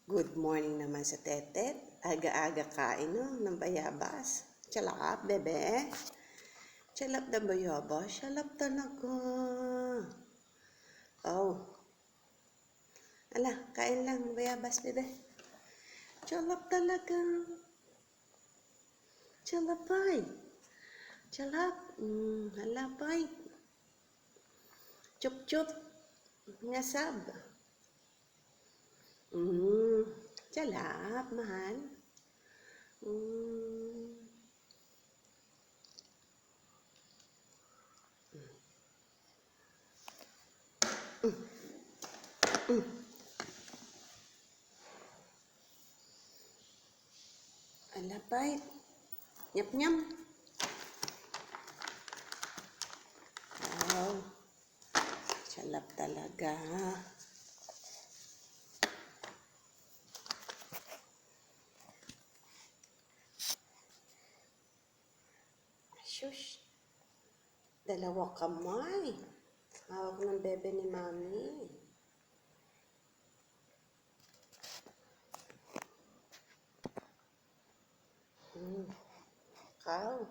Good morning naman sa Tetet. Aga-aga kain no, ng bayabas. Tsalap, bebe. Tsalap na bayabas. Tsalap talaga. Oh. Ala, kain lang bayabas, bebe. Tsalap talaga. Tsalapay. Tsalap. Halapay. Chup-chup. Ngasab. Tsalap, mahal. Alapay. Nyap-nyam. Wow. Tsalap talaga. Shush. Dalawa kamay. Hawak ng bebe ni mami. Cow.